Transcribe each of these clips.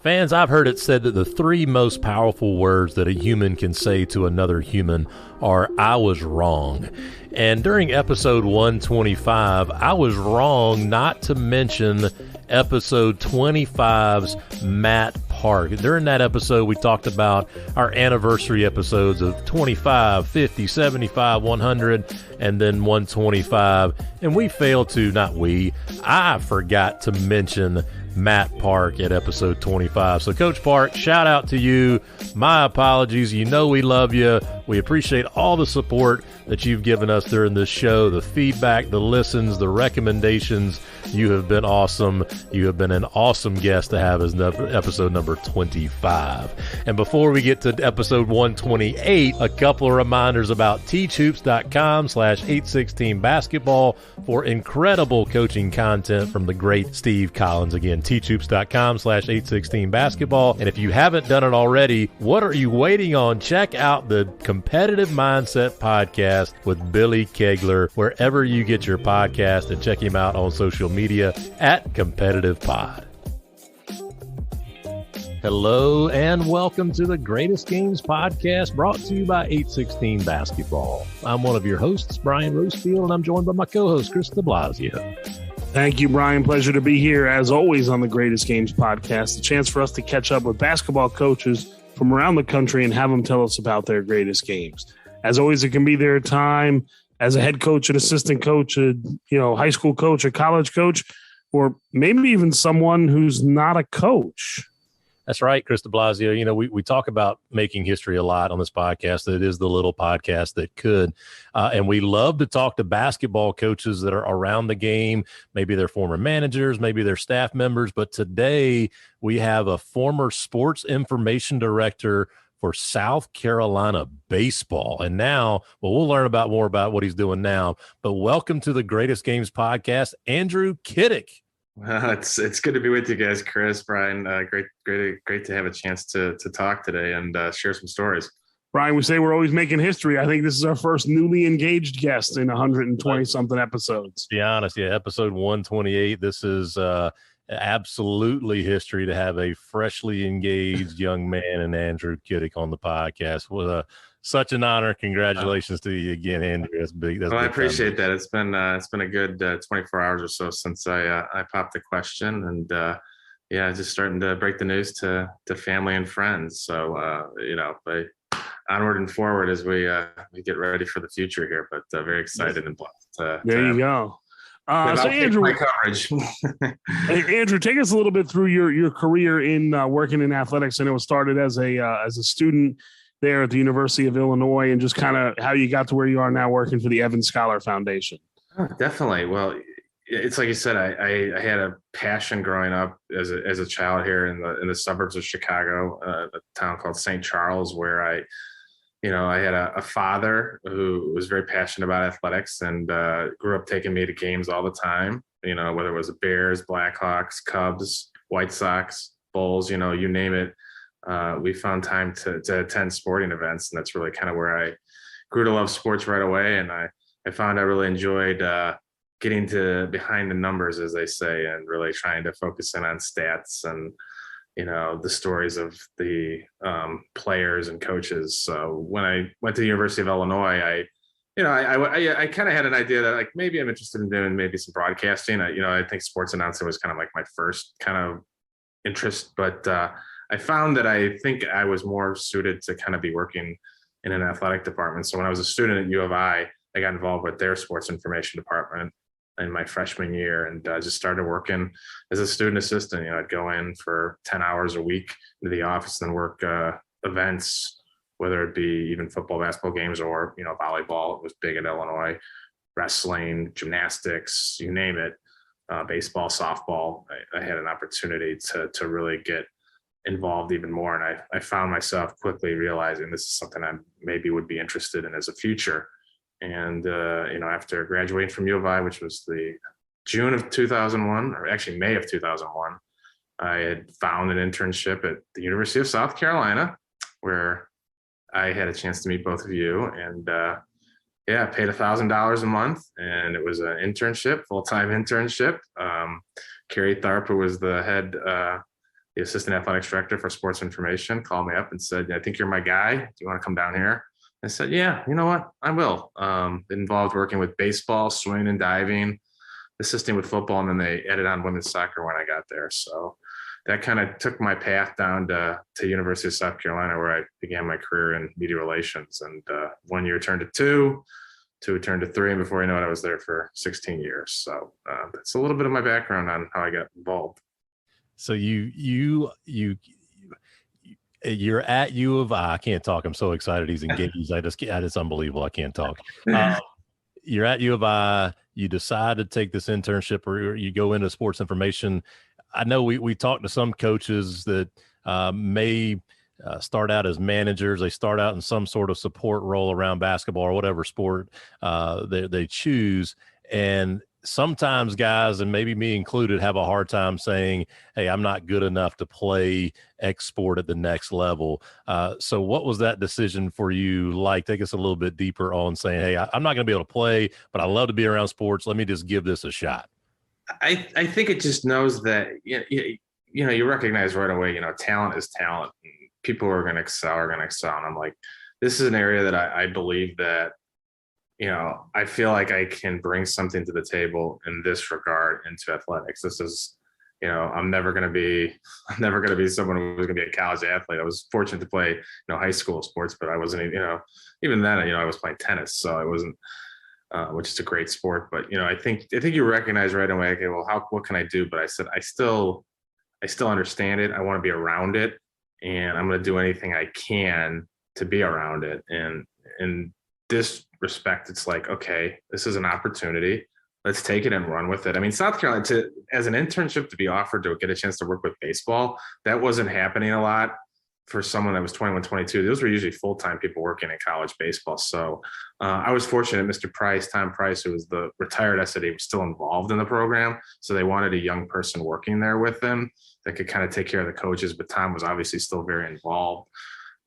Fans, I've heard it said that the three most powerful words that a human can say to another human are, "I was wrong." And during episode 125, I was wrong not to mention episode 25's Matt Park. During that episode, we talked about our anniversary episodes of 25, 50, 75, 100, and then 125. And we failed to, I forgot to mention Matt Park at episode 25. So Coach Park, shout out to you. My apologies. You know we love you. We appreciate all the support that you've given us during this show, the feedback, the listens, the recommendations. You have been awesome. You have been an awesome guest to have as episode number 25. And before we get to episode 128, a couple of reminders about teachhoops.com/816 basketball for incredible coaching content from the great Steve Collins. Again, teachhoops.com/816 basketball. And if you haven't done it already, what are you waiting on? Check out the Competitive Mindset podcast with Billy Kegler, wherever you get your podcast, and check him out on social media at Competitive Pod. Hello and welcome to the Greatest Games podcast, brought to you by 816 Basketball. I'm one of your hosts, Brian Rosefield, and I'm joined by my co-host, Chris de Blasio. Thank you, Brian. Pleasure to be here, as always, on the Greatest Games podcast. A chance for us to catch up with basketball coaches from around the country and have them tell us about their greatest games. As always, it can be their time as a head coach, an assistant coach, a high school coach, a college coach, or maybe even someone who's not a coach. That's right, Chris de Blasio. You know, we talk about making history a lot on this podcast. It is the little podcast that could. And we love to talk to basketball coaches that are around the game. Maybe they're former managers, maybe they're staff members. But today we have a former sports information director for South Carolina baseball. And now, we'll learn more about what he's doing now. But welcome to the Greatest Games podcast, Andrew Kitick. It's good to be with you guys, Chris, Brian. Great to have a chance to talk today and share some stories. Brian, we say we're always making history. I think this is our first newly engaged guest in 120-something episodes. To be honest, episode 128. This is absolutely history to have a freshly engaged young man and Andrew Kitick on the podcast. Was such an honor. Congratulations to you again, Andrew. That's big. I appreciate that. It's been a good 24 hours or so since I popped the question, and just starting to break the news to family and friends. So onward and forward as we get ready for the future here. But very excited and blessed. There you go. So Andrew, my coverage. Andrew, take us a little bit through your career in working in athletics. I know it started as a student there at the University of Illinois, and just kind of how you got to where you are now working for the Evans Scholar Foundation. Oh, definitely. Well, it's like you said, I had a passion growing up as a child here in the suburbs of Chicago, a town called St. Charles, where I had a father who was very passionate about athletics and grew up taking me to games all the time, whether it was the Bears, Blackhawks, Cubs, White Sox, Bulls, you name it. We found time to attend sporting events, and that's really kind of where I grew to love sports right away. And I found I really enjoyed getting to behind the numbers, as they say, and really trying to focus in on stats and the stories of the players and coaches. So when I went to the University of Illinois, I kind of had an idea that like maybe I'm interested in doing maybe some broadcasting. I think sports announcing was kind of like my first kind of interest, but I found that I think I was more suited to kind of be working in an athletic department. So when I was a student at U of I got involved with their sports information department in my freshman year, and just started working as a student assistant. I'd go in for 10 hours a week into the office and work events, whether it be even football, basketball games, or, volleyball. It was big in Illinois, wrestling, gymnastics, you name it, baseball, softball. I had an opportunity to really get involved even more. And I found myself quickly realizing this is something I maybe would be interested in as a future. And, after graduating from U of I, which was the June of 2001, or actually May of 2001, I had found an internship at the University of South Carolina, where I had a chance to meet both of you, and paid $1,000 a month. And it was an internship, full-time internship. Carrie Tharp, who was the head the assistant athletics director for sports information, called me up and said, I think you're my guy. Do you want to come down here? I said, yeah, you know what? I will. It involved working with baseball, swimming and diving, assisting with football, and then they added on women's soccer when I got there. So that kind of took my path down to University of South Carolina, where I began my career in media relations. And 1 year turned to 2 turned to 3, and before you know it, I was there for 16 years. So that's a little bit of my background on how I got involved. So you're at U of I can't talk. I'm so excited. He's engaged. It's unbelievable. I can't talk. You're at U of I. You decide to take this internship, or you go into sports information. I know we talked to some coaches that may start out as managers. They start out in some sort of support role around basketball or whatever sport they choose. And sometimes guys, and maybe me included, have a hard time saying, hey, I'm not good enough to play X sport at the next level. So what was that decision for you like? Take us a little bit deeper on saying, hey, I'm not going to be able to play, but I love to be around sports. Let me just give this a shot. I think it just knows that, you recognize right away, talent is talent. People who are going to excel are going to excel. And I'm like, this is an area that I believe that, I feel like I can bring something to the table in this regard into athletics. This is, I'm never going to be someone who's going to be a college athlete. I was fortunate to play, high school sports, but I wasn't, even then, I was playing tennis. So it wasn't, which is a great sport. But, I think you recognize right away, okay, well, what can I do? But I said, I still understand it. I want to be around it, and I'm going to do anything I can to be around it. And in this respect, it's like, okay, this is an opportunity. Let's take it and run with it. I mean, South Carolina, as an internship to be offered to get a chance to work with baseball, that wasn't happening a lot for someone that was 21, 22. Those were usually full-time people working in college baseball. So I was fortunate. Mr. Price, Tom Price, who was the retired SAD, was still involved in the program. So they wanted a young person working there with them that could kind of take care of the coaches. But Tom was obviously still very involved.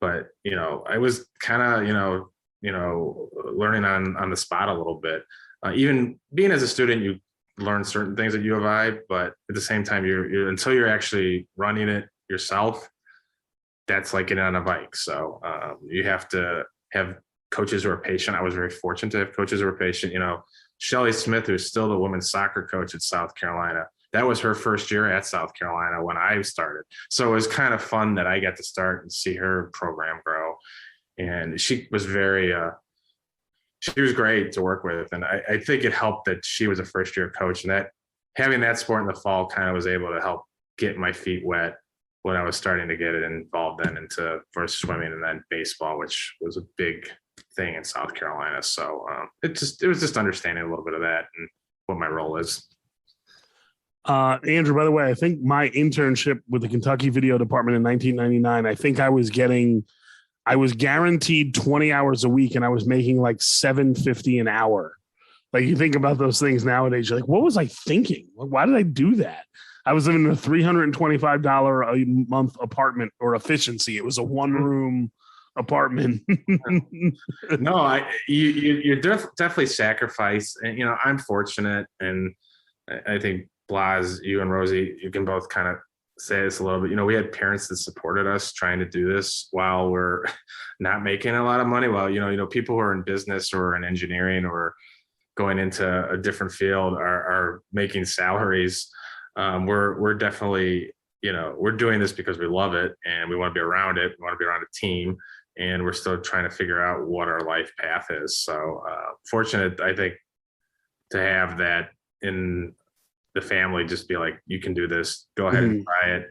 But, I was kind of, learning on the spot a little bit. Even being as a student, you learn certain things at U of I, but at the same time, you're until you're actually running it yourself, that's like getting on a bike. So you have to have coaches who are patient. I was very fortunate to have coaches who were patient. Shelly Smith, who's still the women's soccer coach at South Carolina, that was her first year at South Carolina when I started. So it was kind of fun that I got to start and see her program grow. And she was she was great to work with. And I think it helped that she was a first year coach, and that having that sport in the fall kind of was able to help get my feet wet when I was starting to get it involved then into first swimming and then baseball, which was a big thing in South Carolina. So it was just understanding a little bit of that and what my role is. Andrew, by the way, I think my internship with the Kentucky video department in 1999, I think I was guaranteed 20 hours a week, and I was making like $7.50 an hour. Like, you think about those things nowadays, you're like, what was I thinking? Why did I do that? I was living in a $325 a month apartment, or efficiency. It was a one-room apartment. No, you're definitely sacrifice. And, I'm fortunate. And I think Blas, you and Rosie, you can both kind of say this a little bit. We had parents that supported us trying to do this while we're not making a lot of money. While, people who are in business or in engineering or going into a different field are making salaries. We're definitely, we're doing this because we love it and we want to be around it. We want to be around a team, and we're still trying to figure out what our life path is. So fortunate, I think, to have that in the family, just be like, you can do this, go ahead and try it.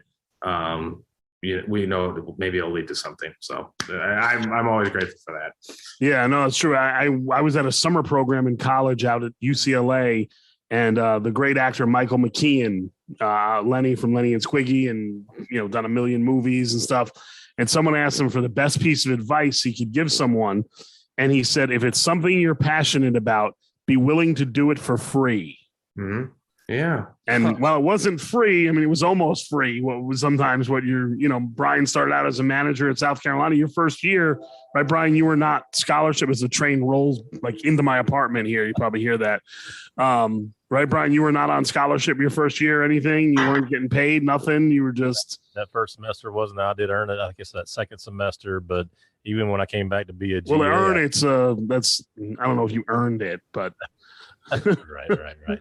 We know maybe it'll lead to something. So I'm always grateful for that. Yeah, no, it's true. I was at a summer program in college out at UCLA, and the great actor Michael McKean, Lenny from Lenny and Squiggy, and done a million movies and stuff. And someone asked him for the best piece of advice he could give someone, and he said, if it's something you're passionate about, be willing to do it for free. Mm-hmm. Yeah. And while it wasn't free, it was almost free. What was sometimes what Brian started out as a manager at South Carolina. Your first year, right, Brian, you were not scholarship as a train rolls like into my apartment here. You probably hear that. Right, Brian? You were not on scholarship your first year or anything? You weren't getting paid, nothing? You were just... That first semester wasn't. I did earn it, I guess, that second semester. But even when I came back to be a GA... Well, earn it's that's... I don't know if you earned it, but... Right.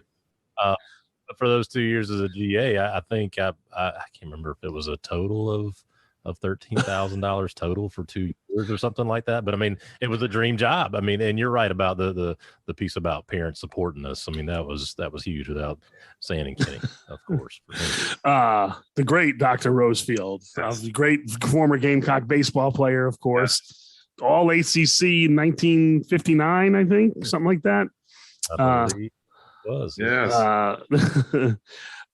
But for those 2 years as a GA, I think I can't remember if it was a total of $13,000 total for 2 years or something like that. But I mean, it was a dream job. I mean, and you're right about the piece about parents supporting us. I mean, that was huge, without saying and kidding, of course. The great Dr. Rosefield, the great former Gamecock baseball player, of course. Yes. All ACC 1959, I think, something like that. I believe it was. Yes.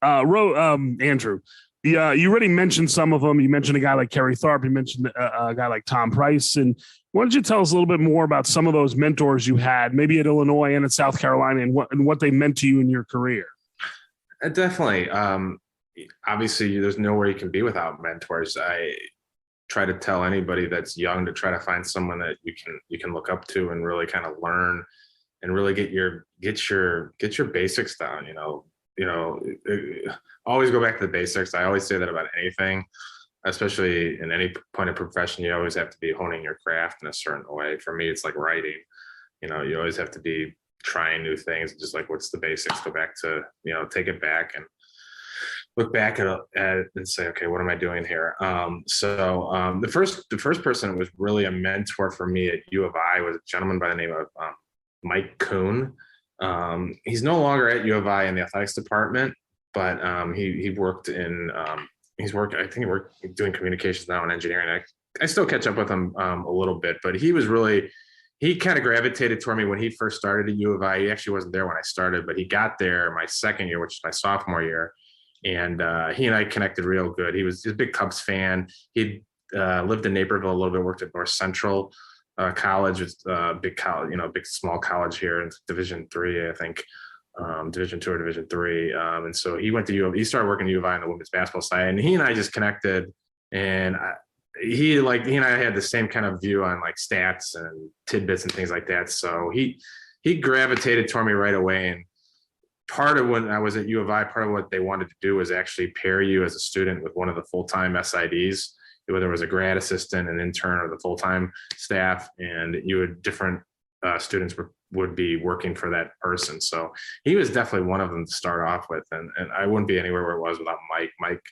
Andrew, you already mentioned some of them. You mentioned a guy like Carrie Tharp. You mentioned a guy like Tom Price. And why don't you tell us a little bit more about some of those mentors you had, maybe at Illinois and at South Carolina, and what they meant to you in your career? Definitely. Obviously, there's nowhere you can be without mentors. I try to tell anybody that's young to try to find someone that you can look up to and really kind of learn and really get your basics down. Always go back to the basics. I always say that about anything, especially in any point of profession. You always have to be honing your craft in a certain way. For me, it's like writing. You always have to be trying new things. Just like, what's the basics? Go back to, take it back and look back at it and say, okay, what am I doing here? The first person that was really a mentor for me at U of I was a gentleman by the name of Mike Kuhn. He's no longer at U of I in the athletics department, but he worked in I think he worked doing communications now in engineering. I still catch up with him a little bit, but he kind of gravitated toward me when he first started at U of I. He actually wasn't there when I started, but he got there my second year, which is my sophomore year. And he and I connected real good. He's a big Cubs fan. He lived in Naperville a little bit, worked at North Central College, it's big college, big small college here in Division III, I think, Division II or Division III. And so he went to U of I. He started working at U of I on the women's basketball side, and he and I just connected. And he and I had the same kind of view on like stats and tidbits and things like that. So he gravitated toward me right away. And part of when I was at U of I, part of what they wanted to do was actually pair you as a student with one of the full-time SIDs, whether it was a grad assistant, an intern, or the full-time staff, and different students would be working for that person. So he was definitely one of them to start off with. And I wouldn't be anywhere where it was without Mike. Mike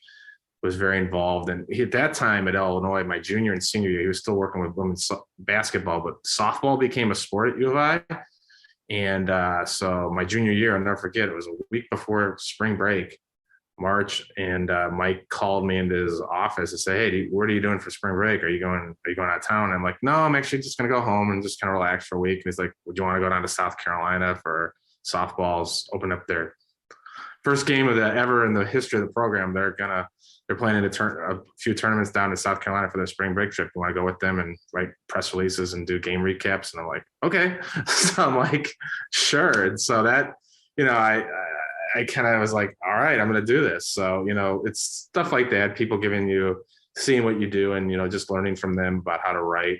was very involved. And at that time at Illinois, my junior and senior year, he was still working with women's basketball, but softball became a sport at U of I. And so my junior year, I'll never forget, it was a week before spring break, March, and Mike called me into his office and said, "Hey, what are you doing for spring break? Are you going out of town?" And I'm like, "No, I'm actually just going to go home and just kind of relax for a week." And he's like, "Would you want to go down to South Carolina for softballs? Open up their first game of that ever in the history of the program. They're planning a few tournaments down in South Carolina for their spring break trip. You want to go with them and write press releases and do game recaps?" And I'm like, "Okay." So I'm like, "Sure." And so that, I kind of was like, all right, I'm going to do this. So, it's stuff like that, people seeing what you do and, just learning from them about how to write,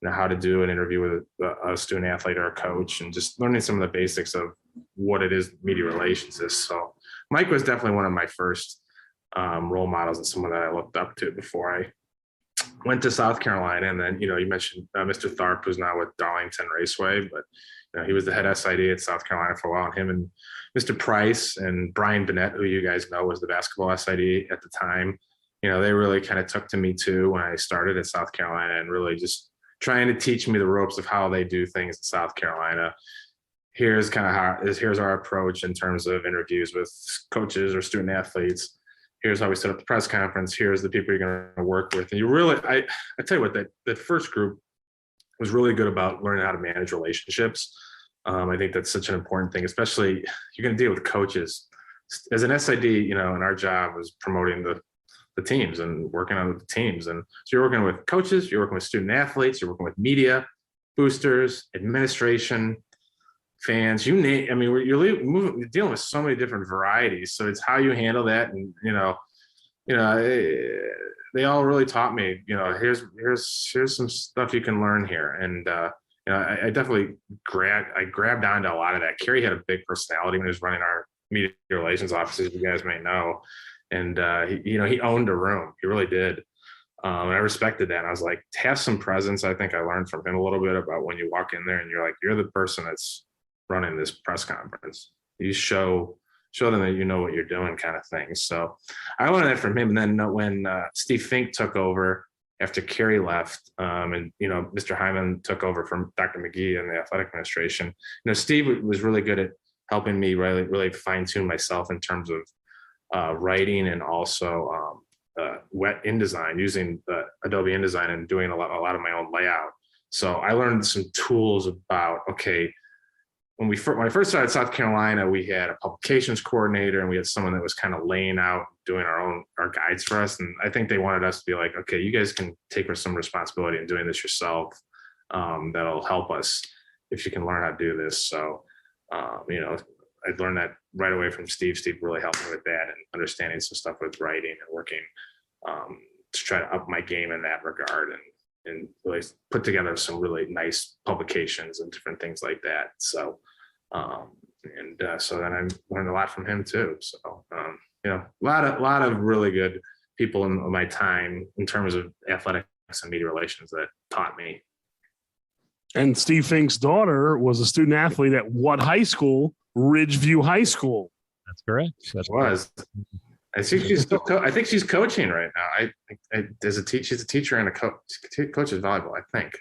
how to do an interview with a student athlete or a coach, and just learning some of the basics of what it is media relations is. So Mike was definitely one of my first role models and someone that I looked up to before I went to South Carolina. And then, you mentioned Mr. Tharp, who's now with Darlington Raceway, but he was the head SID at South Carolina for a while. And him and Mr. Price and Brian Bennett, who you guys know was the basketball SID at the time, they really kind of took to me too when I started at South Carolina, and really just trying to teach me the ropes of how they do things in South Carolina. Here's our approach in terms of interviews with coaches or student athletes. Here's how we set up the press conference. Here's the people you're going to work with. And I tell you what, that first group was really good about learning how to manage relationships. I think that's such an important thing, especially you're going to deal with coaches. As an SID, and our job was promoting the teams and working on the teams. And so you're working with coaches, you're working with student athletes, you're working with media, boosters, administration, fans, you're dealing with so many different varieties. So it's how you handle that. And, they all really taught me, here's some stuff you can learn here. And, I definitely grabbed onto a lot of that. Carrie had a big personality when he was running our media relations office, as you guys may know. And, he owned a room. He really did. And I respected that. And I was like, have some presence. I think I learned from him a little bit about when you walk in there and you're like, you're the person that's running this press conference. You show them that you know what you're doing, kind of thing. So I learned that from him. And then when Steve Fink took over after Carrie left, and Mr. Hyman took over from Dr. McGee and the athletic administration, Steve was really good at helping me really fine tune myself in terms of writing and also wet InDesign, using Adobe InDesign and doing a lot of my own layout. So I learned some tools about, okay, when I first started South Carolina, we had a publications coordinator and we had someone that was kind of laying out, doing our guides for us. And I think they wanted us to be like, okay, you guys can take some responsibility in doing this yourself. That'll help us if you can learn how to do this. So, I learned that right away from Steve. Steve really helped me with that and understanding some stuff with writing and working to try to up my game in that regard and really put together some really nice publications and different things like that. So, so then I learned a lot from him too. So, a lot of really good people in my time in terms of athletics and media relations that taught me. And Steve Fink's daughter was a student athlete at what high school? Ridgeview High School. That's correct. I think she's still. I think she's coaching right now. She's a teacher and a coaches volleyball. I think.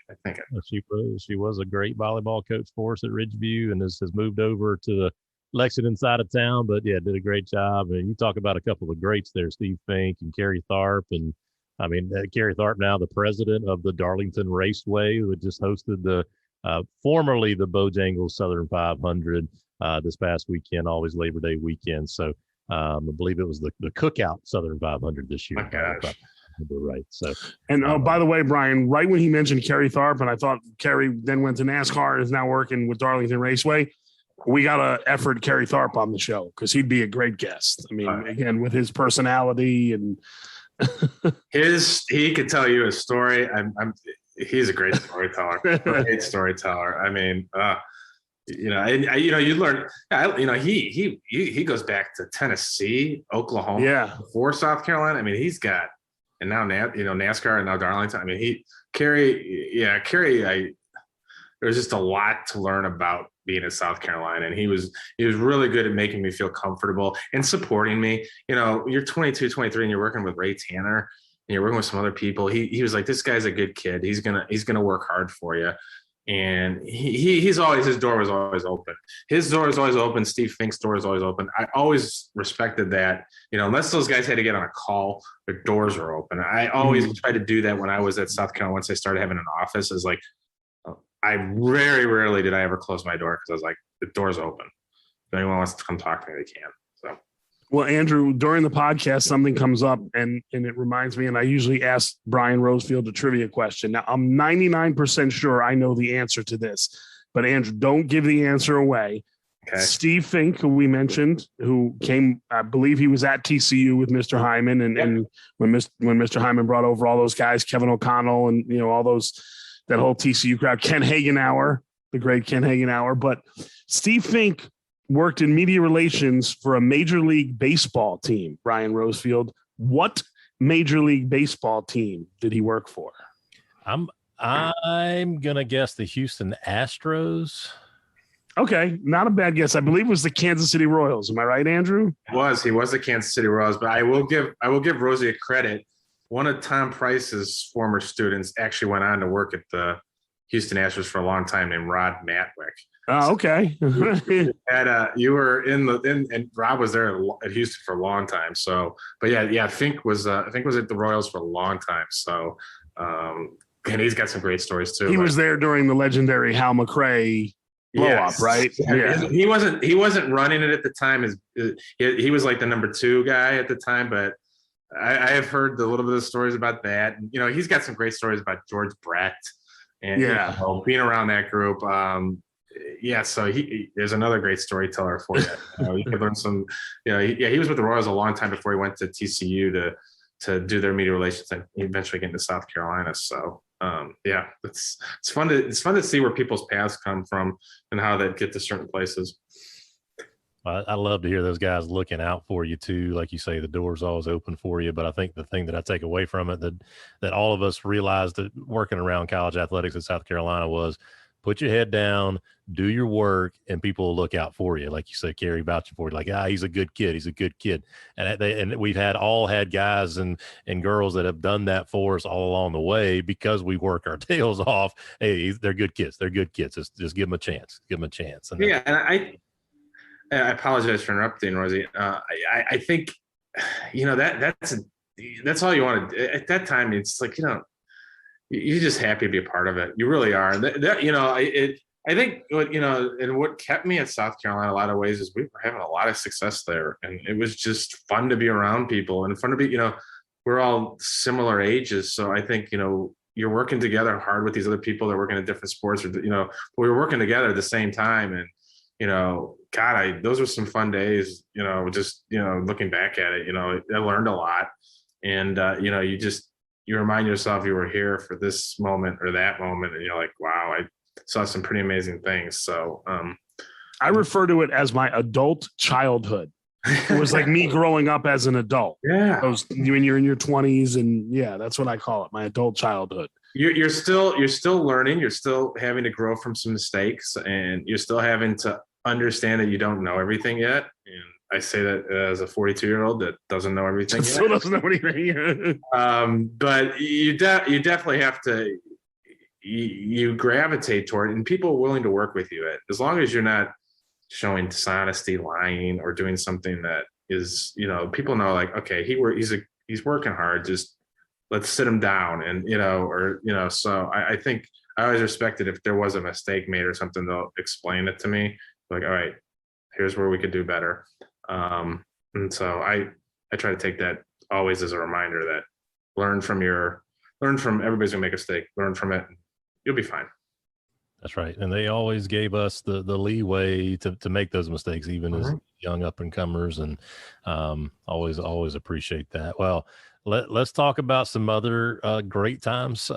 She was a great volleyball coach for us at Ridgeview, and has moved over to the Lexington side of town. But yeah, did a great job. And you talk about a couple of greats there, Steve Fink and Carrie Tharp, and Carrie Tharp, now the president of the Darlington Raceway, who had just hosted the formerly the Bojangles Southern 500 this past weekend, always Labor Day weekend. So I believe it was the Cookout Southern 500 this year. My gosh. Right. So, and by the way, Brian, right when he mentioned Carrie Tharp, and I thought Carrie then went to NASCAR and is now working with Darlington Raceway, we got to effort Carrie Tharp on the show because he'd be a great guest. I mean, again, with his personality and he could tell you a story. He's a great storyteller. I mean, you learn. He goes back to Tennessee, Oklahoma, before South Carolina. I mean, he's got, and now NASCAR and now Darlington. I mean, Carrie. There's just a lot to learn about being in South Carolina, and he was really good at making me feel comfortable and supporting me. You're 22, 23, and you're working with Ray Tanner, and you're working with some other people. He was like, this guy's a good kid. He's gonna work hard for you. And his door was always open. His door is always open. Steve Fink's door is always open. I always respected that, unless those guys had to get on a call, their doors were open. I always tried to do that when I was at South Carolina. Once I started having an office, is like, I very rarely did I ever close my door, because I was like, the door's open. If anyone wants to come talk to me, they can. So. Well, Andrew, during the podcast, something comes up and it reminds me, and I usually ask Brian Rosefield a trivia question. Now, I'm 99% sure I know the answer to this, but Andrew, don't give the answer away. Okay. Steve Fink, who we mentioned, who came, I believe he was at TCU with Mr. Hyman, and when Mr. Hyman brought over all those guys, Kevin O'Connell, and all those, that whole TCU crowd, Ken Hagenauer, the great Ken Hagenauer. But Steve Fink worked in media relations for a Major League Baseball team, Brian Rosefield. What Major League Baseball team did he work for? I'm gonna guess the Houston Astros. Okay, not a bad guess. I believe it was the Kansas City Royals. Am I right, Andrew? He was the Kansas City Royals, but I will give Rosie a credit. One of Tom Price's former students actually went on to work at the Houston Astros for a long time, named Rod Matwick. Oh, okay. You were and Rob was there at Houston for a long time. So, but Fink was at the Royals for a long time. So, and he's got some great stories too. He was there during the legendary Hal McRae blow up, right? Yeah. He wasn't running it at the time. He was like the number 2 guy at the time, but I have heard a little bit of stories about that. And, he's got some great stories about George Brett and being around that group. So there's another great storyteller for you. You could learn some. He was with the Royals a long time before he went to TCU to do their media relations and eventually get into South Carolina. So it's fun to see where people's paths come from and how they get to certain places. I love to hear those guys looking out for you too. Like you say, the door's always open for you. But I think the thing that I take away from it that all of us realized that working around college athletics in South Carolina was put your head down, do your work, and people will look out for you. Like you said, Carrie vouching for you, like, he's a good kid. He's a good kid. And we've had guys and girls that have done that for us all along the way because we work our tails off. Hey, they're good kids. They're good kids. Just give them a chance. Give them a chance. And yeah, and I apologize for interrupting, Rosie. I think, that's all you want to. At that time, it's like, you're just happy to be a part of it. You really are. I think what kept me at South Carolina a lot of ways is we were having a lot of success there, and it was just fun to be around people and fun to be. We're all similar ages, so I think you're working together hard with these other people that are working in different sports, or we were working together at the same time, and God, those were some fun days, just, looking back at it, I learned a lot. And, you remind yourself you were here for this moment or that moment. And you're like, wow, I saw some pretty amazing things. So, I refer to it as my adult childhood. It was like me growing up as an adult. Yeah. When you're in your 20s, and yeah, that's what I call it. My adult childhood. You're still learning. You're still having to grow from some mistakes, and you're still having to understand that you don't know everything yet. And I say that as a 42-year-old that doesn't know everything yet. Still doesn't know anything. But you definitely have to, you gravitate toward it, and people are willing to work with you as long as you're not showing dishonesty, lying, or doing something that is, people know, like, okay, he's working hard, just let's sit him down. And, so I think I always respected if there was a mistake made or something, they'll explain it to me. Like, all right, here's where we could do better. And so I try to take that always as a reminder that learn from everybody's gonna make a mistake, learn from it, you'll be fine. That's right. And they always gave us the leeway to make those mistakes, even as young up and comers, and always appreciate that. Well, let's talk about some other great times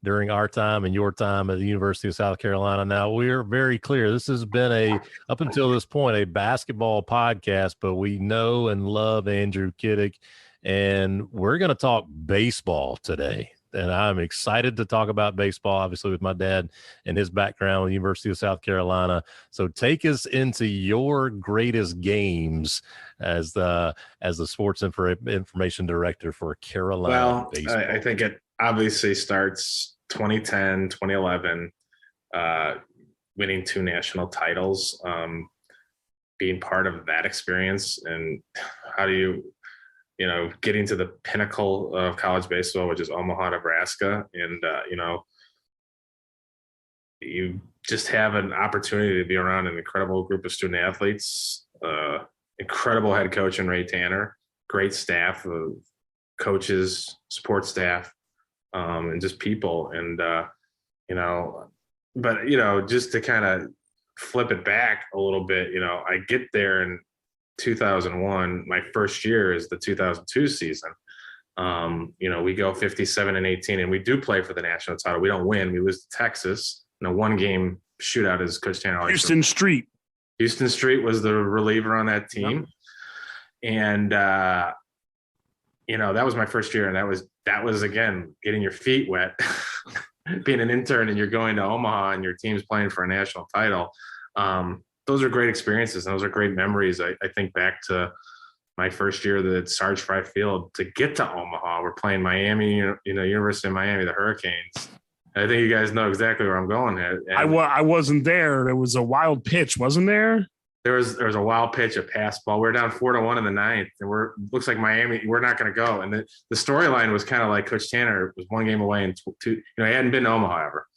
during our time and your time at the University of South Carolina. Now, we're very clear. This has been up until this point, a basketball podcast, but we know and love Andrew Kitick, and we're going to talk baseball today. And I'm excited to talk about baseball, obviously, with my dad and his background at the University of South Carolina. So take us into your greatest games as the sports information director for Carolina baseball. I think it obviously starts 2010, 2011, winning 2 national titles, being part of that experience. And how do you getting to the pinnacle of college baseball, which is Omaha, Nebraska. And, you just have an opportunity to be around an incredible group of student athletes, incredible head coach in Ray Tanner, great staff of coaches, support staff, and just people. And, just to kind of flip it back a little bit, I get there and 2001, my first year is the 2002 season. We go 57-18, and we do play for the national title. We don't win. We lose to Texas in a 1-game shootout, as Coach Tanner. Houston Street was the reliever on that team. Yep. And, that was my first year. And that was again, getting your feet wet, being an intern, and you're going to Omaha and your team's playing for a national title. Those are great experiences. And those are great memories. I think back to my first year at Sarge Fry Field to get to Omaha. We're playing Miami, University of Miami, the Hurricanes. I think you guys know exactly where I'm going at. I wasn't there. There was a wild pitch, wasn't there? There was a wild pitch, a pass ball. We're down 4-1 in the 9th, and looks like Miami, we're not going to go. And the storyline was kind of like Coach Tanner was 1 game away, and he hadn't been to Omaha ever.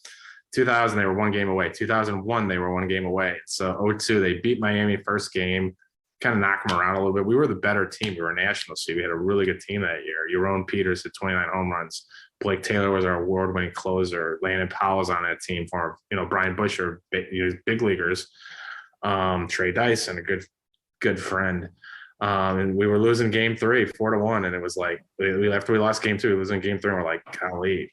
2000, they were 1 game away. 2001, they were 1 game away. So 2002, they beat Miami first game, kind of knocked them around a little bit. We were the better team. We were national seed. We had a really good team that year. Yaron Peters had 29 home runs. Blake Taylor was our award-winning closer. Landon Powell was on that team for, Brian Busher, big leaguers. Trey Dyson, a good friend. And we were losing game 3, 4-1. And it was like, after we lost game 2, we were losing game 3. And we're like, golly,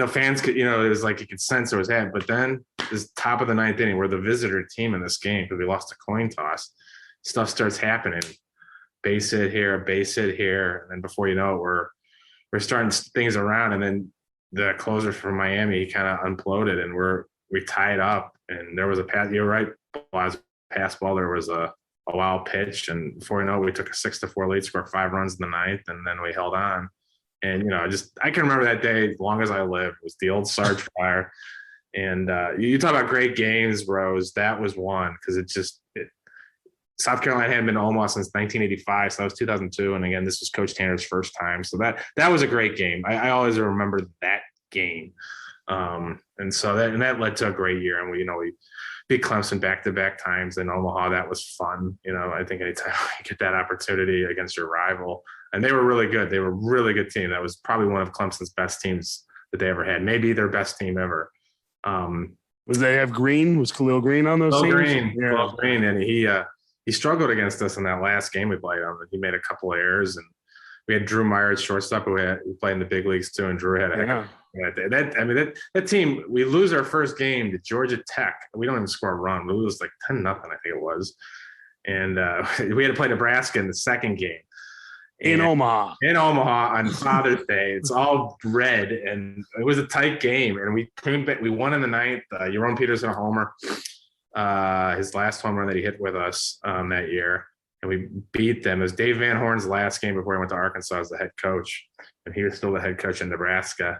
fans could, it was like you could sense it was happening. But then this top of the 9th inning, we're the visitor team in this game because we lost a coin toss. Stuff starts happening. Base hit here, base hit here. And before you know it, we're starting things around. And then the closer from Miami kind of unploded and we tied up. And there was a pass. You're right, pass ball. There was a wild pitch. And before you know it, we took a 6-4 lead, scored 5 runs in the 9th. And then we held on. And, I can remember that day as long as I live. It was the old Sarge Fire. And you talk about great games, Rose. That was one because South Carolina hadn't been to Omaha since 1985, so that was 2002. And again, this was Coach Tanner's first time, so that was a great game. I always remember that game, and that led to a great year. And we beat Clemson back-to-back times in Omaha. That was fun. I think anytime you get that opportunity against your rival, and they were really good. They were a really good team. That was probably one of Clemson's best teams that they ever had, maybe their best team ever. Was they have Green? Was Khalil Green on those teams? Khalil Green, and he struggled against us in that last game we played on. He made a couple of errors, and we had Drew Meyer at shortstop, who played in the big leagues too, and Drew had that team. We lose our first game to Georgia Tech. We don't even score a run. We lose like 10-0, I think it was, and we had to play Nebraska in the second game. In Omaha on Father's Day. It's all red, and it was a tight game. And we came back. We won in the 9th. Yaron Peterson a homer. His last home run that he hit with us that year, and we beat them. It was Dave Van Horn's last game before he went to Arkansas as the head coach, and he was still the head coach in Nebraska.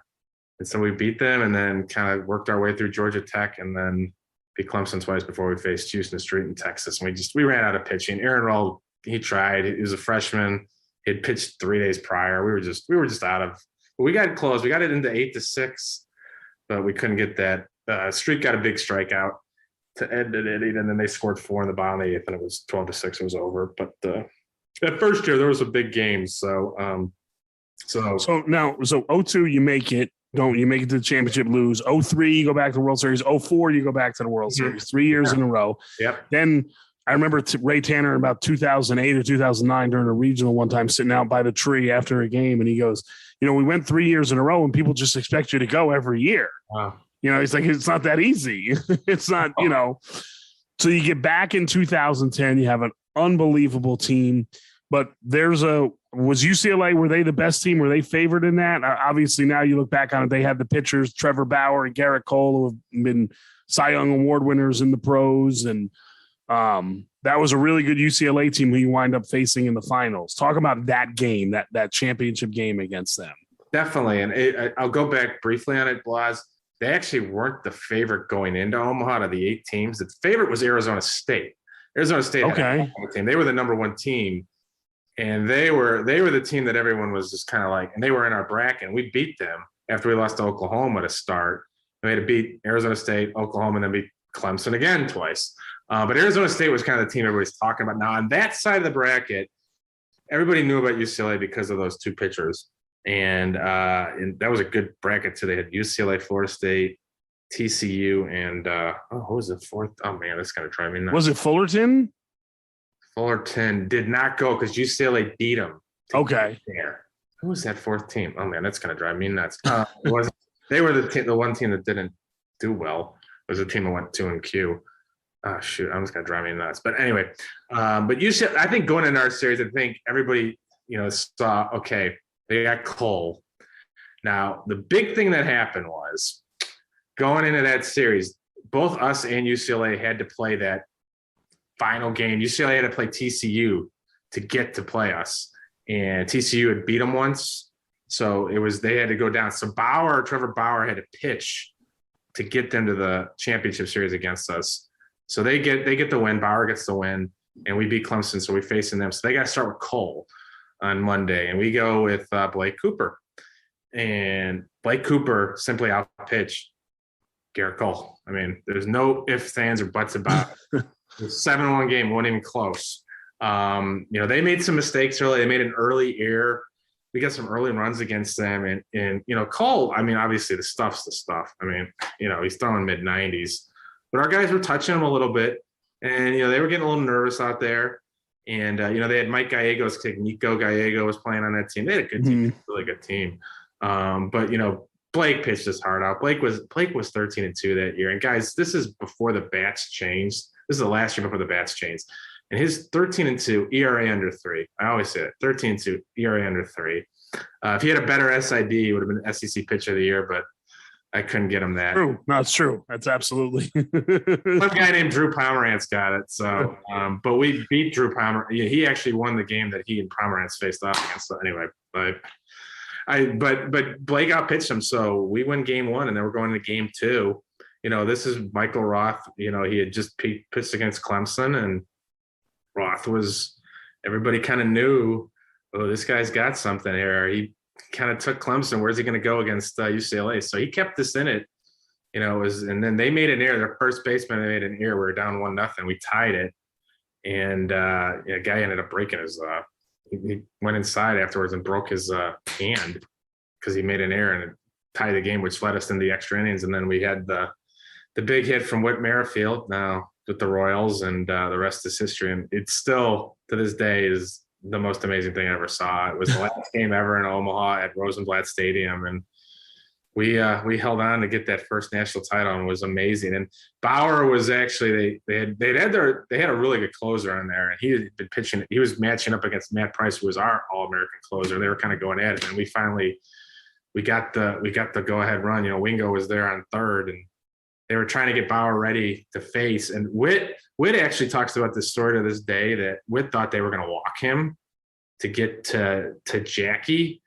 And so we beat them, and then kind of worked our way through Georgia Tech, and then beat Clemson twice before we faced Houston Street in Texas. And we ran out of pitching. Aaron Roll, he tried. He was a freshman. He had pitched 3 days prior. We were just out of. We got close. We got it into 8-6, but we couldn't get that. Street got a big strikeout to end it, and then they scored 4 in the bottom of the 8th, and it was 12-6. It was over. But that first year there was some big games. So 02 you make it. You make it to the championship, lose. 03 you go back to the World Series. 04 you go back to the World Series. 3 years in a row. Yep. Then I remember Ray Tanner in about 2008 or 2009 during a regional one time sitting out by the tree after a game, and he goes, we went 3 years in a row, and people just expect you to go every year. Wow. He's like, it's not that easy. It's not, So you get back in 2010, you have an unbelievable team, but was UCLA, were they the best team? Were they favored in that? Obviously, now you look back on it, they had the pitchers, Trevor Bauer and Garrett Cole, who have been Cy Young Award winners in the pros. And that was a really good UCLA team who you wind up facing in the finals. Talk about that game, that championship game against them. Definitely. And I'll go back briefly on it, Blas. They actually weren't the favorite going into Omaha out of the 8 teams. The favorite was Arizona State. Arizona State had a team. They were the number 1 team, and they were the team that everyone was just kind of like, and they were in our bracket. And we beat them after we lost to Oklahoma to start. We had to beat Arizona State, Oklahoma, and then beat Clemson again twice. But Arizona State was kind of the team everybody's talking about. Now, on that side of the bracket, everybody knew about UCLA because of those 2 pitchers. And that was a good bracket too. They had UCLA, Florida State, TCU, and who was the 4th? Oh man, that's gonna drive me nuts. Was it Fullerton? Fullerton did not go because UCLA beat them. Okay. There. Who was that 4th team? Oh man, that's gonna drive me nuts. They were the one team that didn't do well. It was a team that went 2-Q. Oh shoot, I'm just gonna drive me nuts. But anyway, but UCLA, I think going into our series, I think everybody saw they got Cole. Now, the big thing that happened was going into that series, both us and UCLA had to play that final game. UCLA had to play TCU to get to play us, and TCU had beat them once. So they had to go down. So Trevor Bauer had to pitch to get them to the championship series against us. So they get the win. Bauer gets the win, and we beat Clemson. So we're facing them. So they got to start with Cole on Monday, and we go with Blake Cooper, and Blake Cooper simply out-pitched Garrett Cole. I mean, there's no ifs, ands, or buts about it. The 7-1 game wasn't even close. They made some mistakes early. They made an early error. We got some early runs against them, and Cole. I mean, obviously the stuff's the stuff. I mean, he's throwing mid-90s, but our guys were touching him a little bit, and they were getting a little nervous out there. And, they had Mike Gallegos, Nico Gallego was playing on that team. They had a good team, really good team. But, Blake pitched his heart out. Blake was 13-2 that year. And guys, this is before the bats changed. This is the last year before the bats changed. And his 13-2 ERA under 3. I always say it, 13-2 ERA under 3. If he had a better SID, he would have been SEC pitcher of the year, but I couldn't get him that. True. No, it's true. That's absolutely. One guy named Drew Pomerantz got it. So, but we beat Drew Pomerantz. He actually won the game that he and Pomerantz faced off against. So anyway, but Blake outpitched him. So we win game 1 and then we're going to game 2. This is Michael Roth. He had just pitched against Clemson, and Roth everybody kind of knew, oh, this guy's got something here. He kind of took Clemson. Where's he going to go against UCLA? So he kept us in it, and then they made an error. Their first baseman made an error. We were down 1-0. We tied it. And a guy ended up breaking his, he went inside afterwards and broke his hand because he made an error and it tied the game, which led us into the extra innings. And then we had the big hit from Whit Merrifield now with the Royals, and the rest is history. And it's still, to this day, is the most amazing thing I ever saw. It was the last game ever in Omaha at Rosenblatt Stadium, and we held on to get that first national title, and it was amazing. And Bauer was actually they had a really good closer on there, and he had been pitching. He was matching up against Matt Price, who was our All-American closer. They were kind of going at it, and we got the go ahead run. Wingo was there on third, and they were trying to get Bauer ready to face. And Whit actually talks about this story to this day, that Whit thought they were going to walk him to get to Jackie.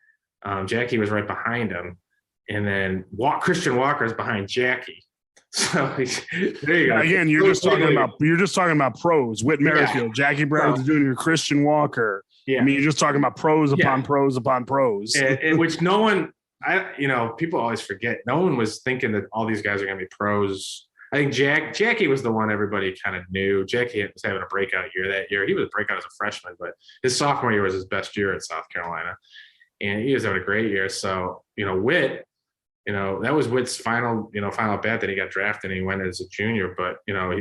Jackie was right behind him. And then Christian Walker's behind Jackie. So there you go. Again, you're just talking about pros. Whit Merrifield, Jackie Brown Jr., Christian Walker. Yeah. I mean, you're just talking about pros upon pros upon pros. And which no one, people always forget. No one was thinking that all these guys are going to be pros. I think Jackie was the one everybody kind of knew. Jackie was having a breakout year that year. He was a breakout as a freshman, but his sophomore year was his best year at South Carolina. And he was having a great year. So, Whit, that was Whit's final at bat that he got drafted and he went as a junior. But,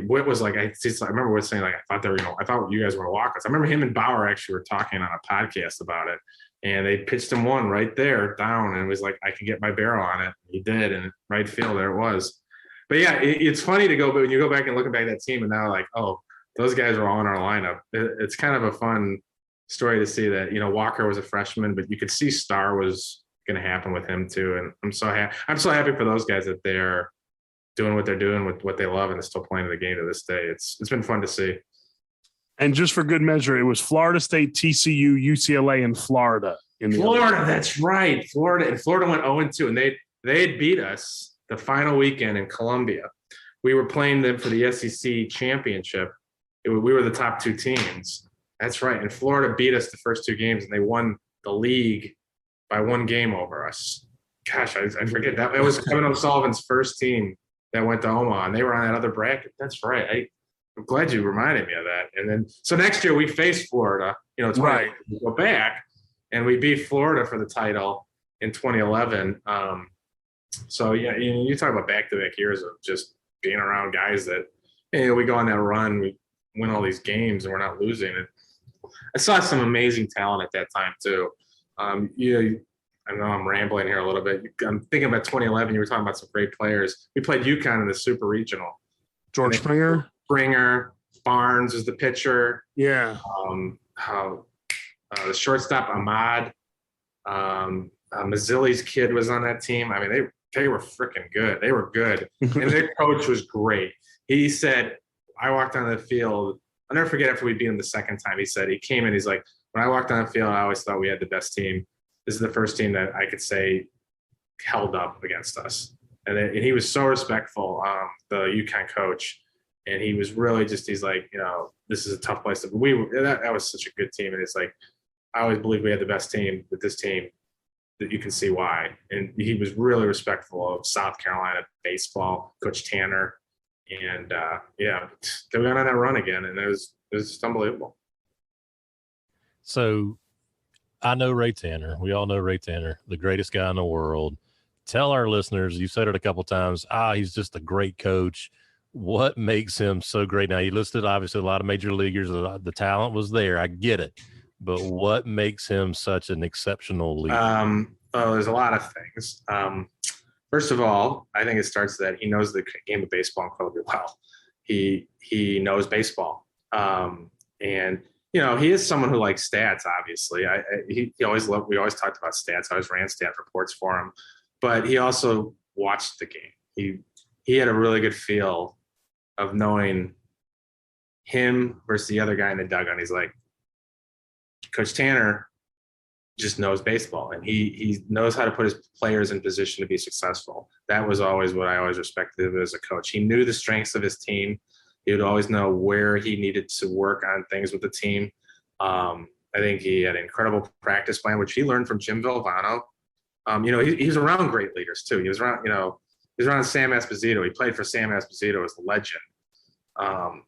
Whit was like, I remember Whit saying, like, I thought you guys were going to walk us. I remember him and Bauer actually were talking on a podcast about it. And they pitched him one right there down and was like, I can get my barrel on it. He did. And right field, there it was. But yeah, it's funny to go, but when you go back and look back at that team and now like, oh, those guys were all in our lineup. It's kind of a fun story to see that, Walker was a freshman, but you could see Starr was going to happen with him too. And I'm so happy for those guys that they're doing what they're doing with what they love and they're still playing the game to this day. It's been fun to see. And just for good measure, it was Florida State, TCU, UCLA, and Florida. Florida, that's right. Florida went 0-2, and they had beat us the final weekend in Columbia. We were playing them for the SEC championship. We were the top 2 teams. That's right. And Florida beat us the first 2 games, and they won the league by 1 game over us. Gosh, I forget that. It was Kevin O'Sullivan's first team that went to Omaha, and they were on that other bracket. That's right. I'm glad you reminded me of that. And then, so next year we face Florida, it's right. We go back and we beat Florida for the title in 2011. So yeah, you talk about back-to-back years of just being around guys that, we go on that run, we win all these games and we're not losing it. I saw some amazing talent at that time too. I know I'm rambling here a little bit. I'm thinking about 2011. You were talking about some great players. We played UConn in the Super Regional. George Springer, Barnes was the pitcher. Yeah. The shortstop Ahmad, Mazzilli's kid was on that team. I mean, they were freaking good. They were good, and their coach was great. He said, I walked on the field. I'll never forget after we beat him the second time. He said he came in. He's like, when I walked on the field, I always thought we had the best team. This is the first team that I could say held up against us. And he was so respectful, the UConn coach. And he was really he's like, this is a tough place that was such a good team. And it's like, I always believe we had the best team with this team, that you can see why. And he was really respectful of South Carolina baseball, Coach Tanner. And they went on that run again. And it was just unbelievable. So I know Ray Tanner. We all know Ray Tanner, the greatest guy in the world. Tell our listeners, you've said it a couple of times, he's just a great coach. What makes him so great? Now, you listed obviously a lot of major leaguers. The talent was there. I get it. But what makes him such an exceptional leader? Well, there's a lot of things. First of all, I think it starts that he knows the game of baseball incredibly well. He knows baseball, and he is someone who likes stats. Obviously, he always loved. We always talked about stats. I always ran stat reports for him, but he also watched the game. He had a really good feel of knowing him versus the other guy in the dugout. He's like, Coach Tanner just knows baseball, and he knows how to put his players in position to be successful. That was always what I always respected as a coach. He knew the strengths of his team. He would always know where he needed to work on things with the team. I think he had an incredible practice plan, which he learned from Jim Valvano. He was around great leaders too. He was around, he was around Sam Esposito. He played for Sam Esposito as a legend. And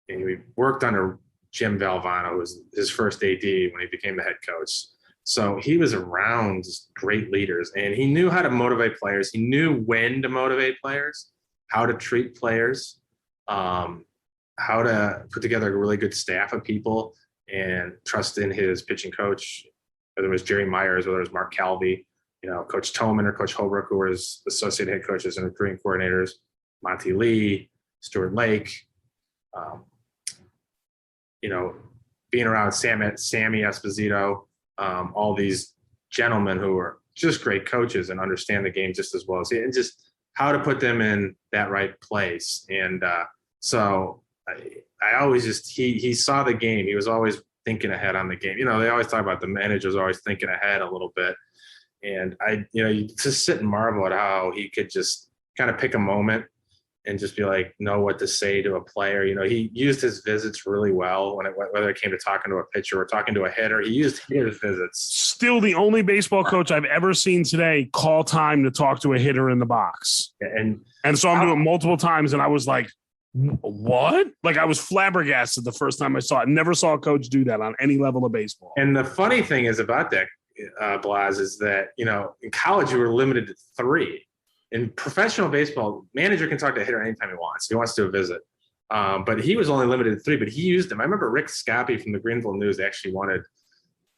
he worked under Jim Valvano, who was his first AD when he became the head coach. So he was around great leaders, and he knew how to motivate players. He knew when to motivate players, how to treat players, how to put together a really good staff of people, and trust in his pitching coach, whether it was Jerry Myers, whether it was Mark Calvi, Coach Toman or Coach Holbrook, who were his associate head coaches and recruiting coordinators, Monty Lee, Stuart Lake, being around Sammy Esposito, all these gentlemen who are just great coaches and understand the game just as well as he, and just how to put them in that right place. And so I always he saw the game. He was always thinking ahead on the game. They always talk about the managers always thinking ahead a little bit. And you just sit and marvel at how he could just kind of pick a moment and just be like, know what to say to a player. He used his visits really well whether it came to talking to a pitcher or talking to a hitter. He used his visits. Still the only baseball coach I've ever seen today call time to talk to a hitter in the box. And so I'm doing it multiple times, and I was like, what? Like, I was flabbergasted the first time I saw it. Never saw a coach do that on any level of baseball. And the funny thing is about that, Blas, is that, in college you were limited to 3. In professional baseball, manager can talk to a hitter anytime he wants. He wants to do a visit. But he was only limited to 3, but he used them. I remember Rick Scapi from the Greenville News actually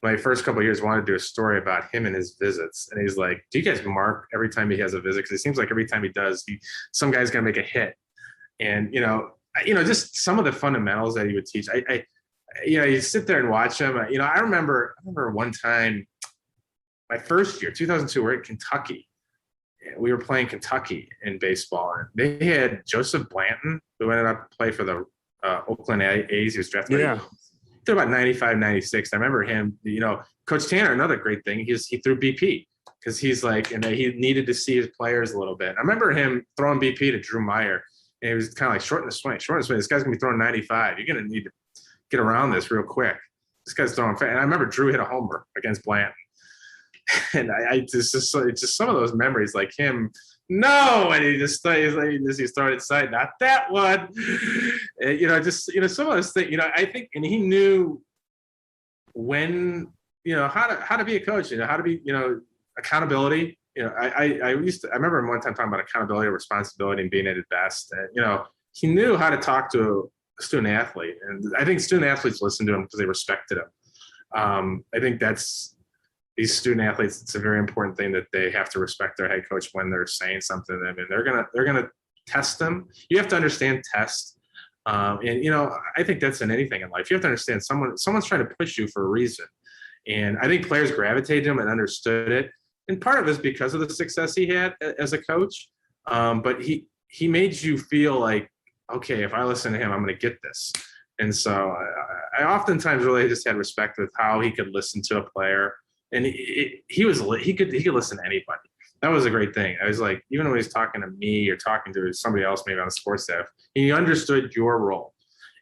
my first couple of years, wanted to do a story about him and his visits. And he's like, do you guys mark every time he has a visit? Because it seems like every time he does, some guy's going to make a hit. And, just some of the fundamentals that he would teach. You sit there and watch him. I remember one time, my first year, 2002, we're at Kentucky. We were playing Kentucky in baseball, and they had Joseph Blanton, who ended up playing for the Oakland A's. He was drafted. Yeah. Threw about 95, 96. I remember him, Coach Tanner, another great thing, he threw BP because he's like, and he needed to see his players a little bit. I remember him throwing BP to Drew Meyer, and he was kind of like short in the swing. This guy's going to be throwing 95. You're going to need to get around this real quick. This guy's throwing fast. And I remember Drew hit a homer against Blanton. And it's just some of those memories, like him, no, and he throwing it side, not that one. And, some of those things, I think, and he knew when, how to be a coach, how to be, accountability. I remember him one time talking about accountability, responsibility, and being at his best. And, he knew how to talk to a student athlete, and I think student athletes listened to him because they respected him. I think these student athletes, it's a very important thing that they have to respect their head coach when they're saying something to them, and they're gonna test them. You have to understand test, and I think that's in anything in life. You have to understand someone's trying to push you for a reason, and I think players gravitated to him and understood it. And part of it is because of the success he had as a coach, but he made you feel like, okay, if I listen to him, I'm going to get this. And so I oftentimes really just had respect with how he could listen to a player. And he could listen to anybody. That was a great thing. I was like, even when he was talking to me or talking to somebody else, maybe on the sports staff, he understood your role.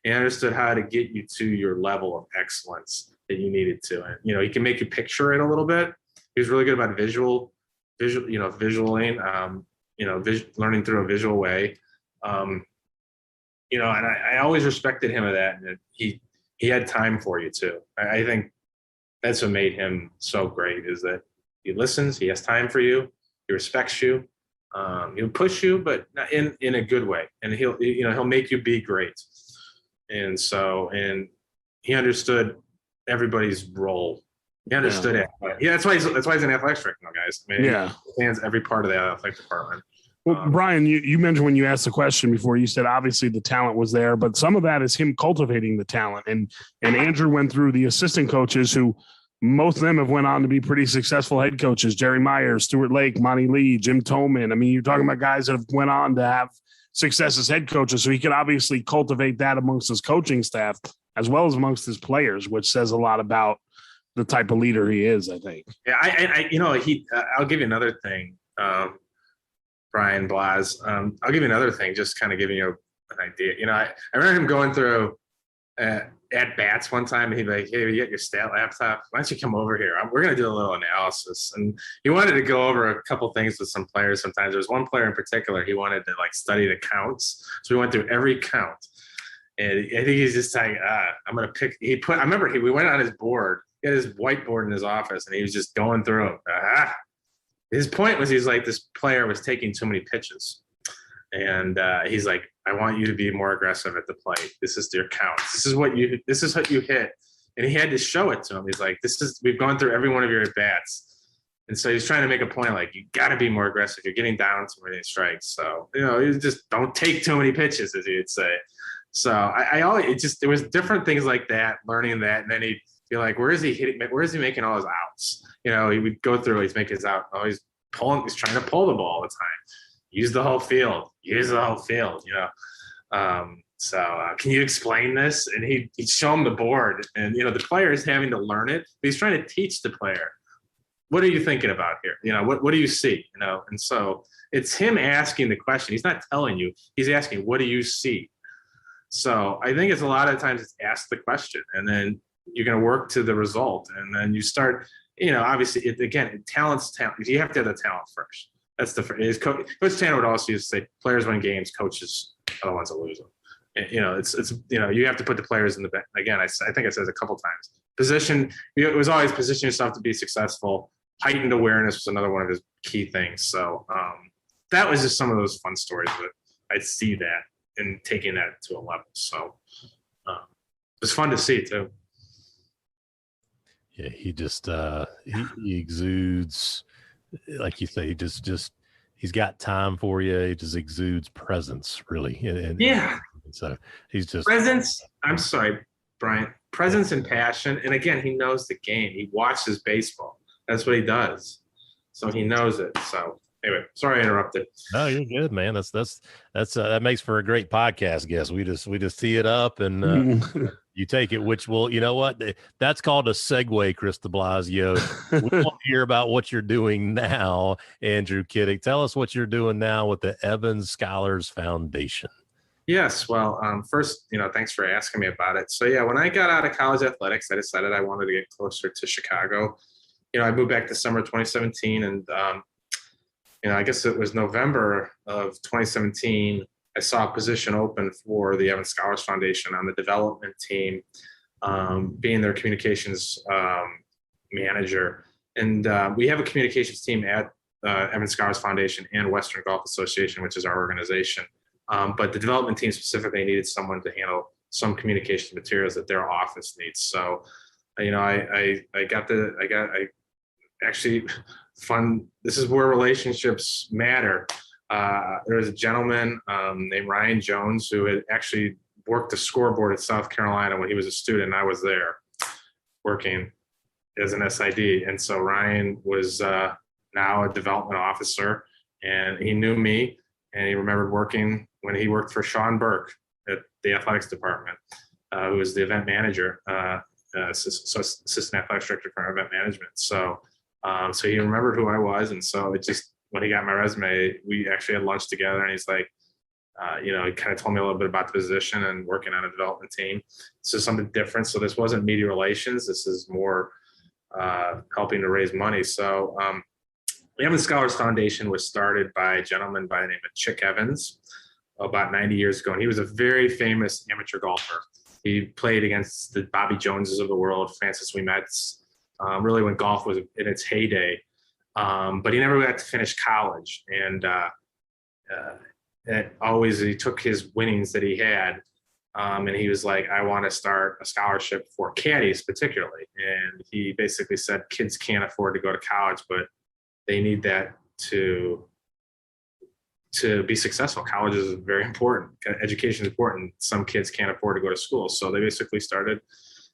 He understood how to get you to your level of excellence that you needed to. And, he can make you picture it a little bit. He was really good about visualing, learning through a visual way. And I always respected him of that. And he had time for you too. I think that's what made him so great, is that he listens, he has time for you, he respects you, He'll push you, but not in a good way, and he'll make you be great. And he understood everybody's role. He understood it. Yeah, that's why he's an athletic director, guys. I mean, he understands every part of the athletic department. Well, Brian, you mentioned when you asked the question before, you said obviously the talent was there, but some of that is him cultivating the talent. And Andrew went through the assistant coaches who most of them have went on to be pretty successful head coaches. Jerry Myers, Stuart Lake, Monty Lee, Jim Toman. I mean, you're talking about guys that have went on to have success as head coaches. So he could obviously cultivate that amongst his coaching staff as well as amongst his players, which says a lot about the type of leader he is, I think. Yeah, I'll give you another thing, Brian Blas. I'll give you another thing, just kind of giving you an idea. I remember him going through at bats one time, and he'd be like, "Hey, you got your stat laptop? Why don't you come over here? We're going to do a little analysis." And he wanted to go over a couple things with some players. Sometimes there was one player in particular he wanted to study the counts, so we went through every count. And I think he's just like, I'm going to pick. I remember we went on his board. He had his whiteboard in his office, and he was just going through them. His point was, he's like, this player was taking too many pitches. And he's like, I want you to be more aggressive at the plate. This is your counts. This is what you hit. And he had to show it to him. He's like, we've gone through every one of your at bats. And so he's trying to make a point, like, you got to be more aggressive. You're getting down too many strikes. So, you just don't take too many pitches, as he would say. So there was different things like that, learning that. And then he'd be like, where is he hitting? Where is he making all his outs? He would go through, he's making his out. Oh, he's trying to pull the ball all the time. Use the whole field. So can you explain this? And he'd show him the board, and, the player is having to learn it, but he's trying to teach the player. What are you thinking about here? What do you see? And so it's him asking the question. He's not telling you, he's asking, what do you see? So I think it's a lot of times it's ask the question, and then you're going to work to the result. And then you start, obviously talent's talent. You have to have the talent first. That's the first. Coach Tanner would also used to say, players win games, coaches are the ones that lose them. And, you have to put the players in the back. Again, I think I said it a couple times. Position, it was always position yourself to be successful. Heightened awareness was another one of his key things. So that was just some of those fun stories that I see that and taking that to a level. So it's fun to see too. Yeah, he just he exudes, like you say, he just he's got time for you. He just exudes presence, really. And so he's just presence. I'm sorry, Brian. Presence and passion. And again, he knows the game. He watches baseball. That's what he does. So he knows it. So anyway, sorry I interrupted. No, you're good, man. That makes for a great podcast. Guess we just tee it up and you take it. Which will, you know what? That's called a segue, Chris de Blasio. We want to hear about what you're doing now, Andrew Kitick. Tell us what you're doing now with the Evans Scholars Foundation. Yes. Well, first, thanks for asking me about it. So yeah, when I got out of college athletics, I decided I wanted to get closer to Chicago. I moved back this summer 2017, and I guess it was November of 2017, I saw a position open for the Evans Scholars Foundation on the development team, being their communications manager. And we have a communications team at Evans Scholars Foundation and Western Golf Association, which is our organization. But the development team specifically needed someone to handle some communication materials that their office needs. So, this is where relationships matter. There was a gentleman named Ryan Jones who had actually worked the scoreboard at South Carolina when he was a student. I was there working as an SID. And so Ryan was now a development officer, and he knew me, and he remembered working when he worked for Sean Burke at the athletics department, who was the event manager, assistant athletics director for event management. So he remembered who I was. And so when he got my resume, we actually had lunch together, and he's like, he kind of told me a little bit about the position and working on a development team. This is something different. So this wasn't media relations. This is more helping to raise money. So the Evans Scholars Foundation was started by a gentleman by the name of Chick Evans about 90 years ago. And he was a very famous amateur golfer. He played against the Bobby Joneses of the world, Francis Ouimet's, really when golf was in its heyday. but he never got to finish college. And he took his winnings that he had, and he was like, I want to start a scholarship for caddies particularly. And he basically said kids can't afford to go to college, but they need that to be successful. College is very important. Education is important. Some kids can't afford to go to school. So they basically started,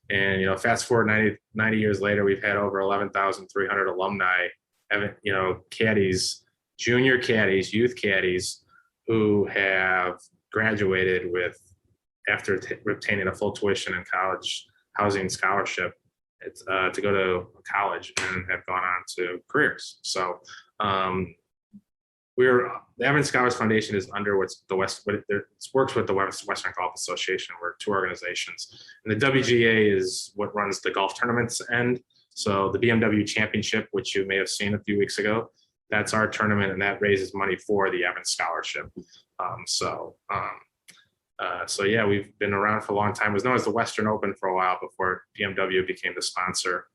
and, fast forward 90 years later, we've had over 11,300 alumni, caddies, junior caddies, youth caddies who have graduated after obtaining a full tuition and college housing scholarship to go to college and have gone on to careers. So the Evans Scholars Foundation is under it works with the Western Golf Association. We're two organizations, and the WGA is what runs the golf tournaments end. So the Bmw Championship, which you may have seen a few weeks ago, that's our tournament, and that raises money for the Evans Scholarship. So yeah, we've been around for a long time. It was known as the Western Open for a while before BMW became the sponsor,